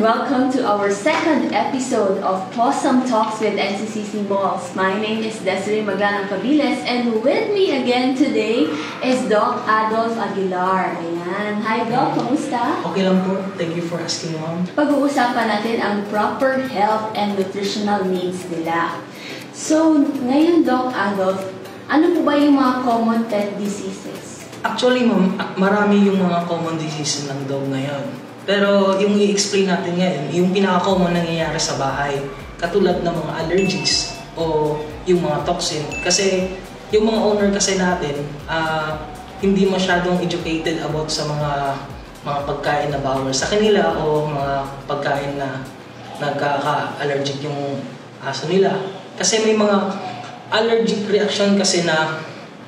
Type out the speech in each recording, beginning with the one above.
welcome to our second episode of Possum Talks with NCCC Malls. My name is Desiree Magalang Cabiles and with me again today is Doc Adolf Aguilar. Ayan. Hi Doc, kamusta? Okay lang po. Thank you for asking, ma'am. Pag-uusapan natin ang proper health and nutritional needs nila. So, ngayon Doc Adolf, ano po ba yung mga common pet diseases? Actually, ma'am, marami yung mga common diseases ng dog ngayon. Pero yung i-explain natin ngayon, yung pinaka-common nangyayari sa bahay, katulad ng mga allergies o yung mga toxin. Kasi yung mga owner kasi natin, hindi masyadong educated about sa mga pagkain na bawal sa kanila o mga pagkain na nagkaka-allergic yung aso nila. Kasi may mga allergic reaction kasi na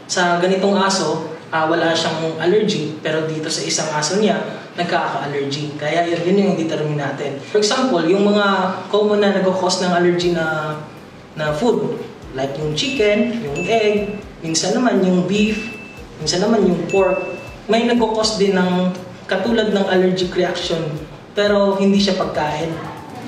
sa ganitong aso, wala siyang allergy, pero dito sa isang aso niya, nagkaka-allergy. Kaya yun yung determine natin. For example, yung mga common na nag-cause ng allergy na food, like yung chicken, yung egg, minsan naman yung beef, minsan naman yung pork, may nag-cause din ng katulad ng allergic reaction, pero hindi siya pagkain.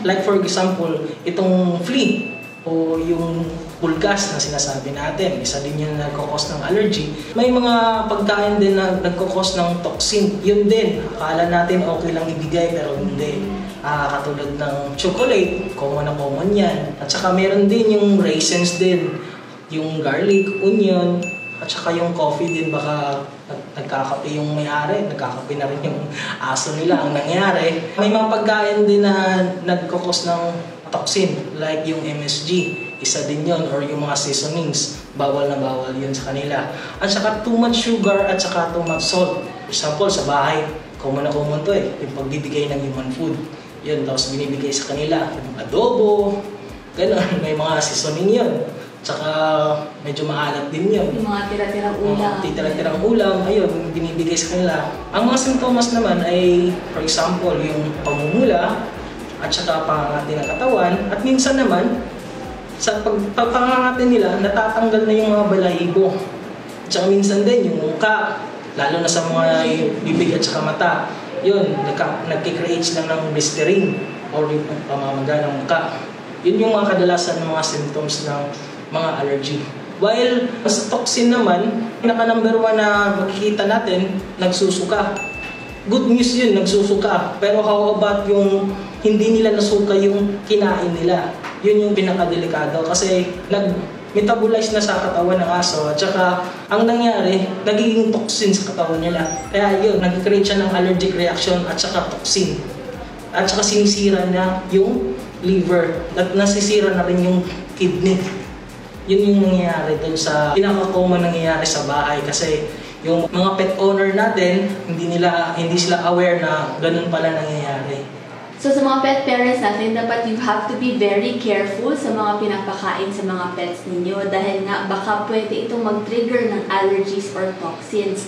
Like for example, itong flea, o yung pulgas na sinasabi natin, isa din yung nagkakos ng allergy. May mga pagkain din na nagkakos ng toxin. Yun din, akala natin okay lang ibigay pero hindi. Katulad ng chocolate, common na common yan. At saka meron din yung raisins din, yung garlic, onion, at saka yung coffee din, baka nagkakape yung may-ari, nagkakape na rin yung aso nila ang nangyari. May mga pagkain din na nagkakos ng toxin, like yung MSG, isa din yon, or yung mga seasonings, bawal na bawal yun sa kanila. At saka too much sugar at saka too much salt. For example, sa bahay, common na common to yung pagbibigay ng human food. Yun, tapos binibigay sa kanila, yung adobo, gano'n, may mga seasoning yun. Tsaka medyo maalat din yun. Yung mga tira-tirang ulam. Tira-tirang ulam, ayun, binibigay sa kanila. Ang mga sintomas naman ay, for example, yung pamumula, at saka pangangati ng katawan, at minsan naman, sa pagpangangati nila, natatanggal na yung mga balahibo. At saka minsan din yung muka, lalo na sa mga bibig at saka mata, yun, nagkikreate lang ng blistering or yung pamamaga ng muka. Yun yung mga kadalasan ng mga symptoms ng mga allergy. While sa toxin naman, pinaka-number 1 na makikita natin, nagsusuka. Good news yun, nagsusuka. Pero how about yung hindi nila nasuka yung kinain nila? Yun yung pinakadelikado kasi nag-metabolize na sa katawan ng aso at saka ang nangyari, nagiging toxin sa katawan nila. Kaya yun, nag-create siya ng allergic reaction at saka toxin. At saka sinisira na yung liver at nasisira na rin yung kidney. Yun yung nangyayari dun sa pinaka-common nangyayari sa bahay kasi yung mga pet owner natin, hindi sila aware na ganun pala nangyayari. So sa mga pet parents natin, dapat you have to be very careful sa mga pinapakain sa mga pets ninyo dahil nga baka pwede itong mag-trigger ng allergies or toxins.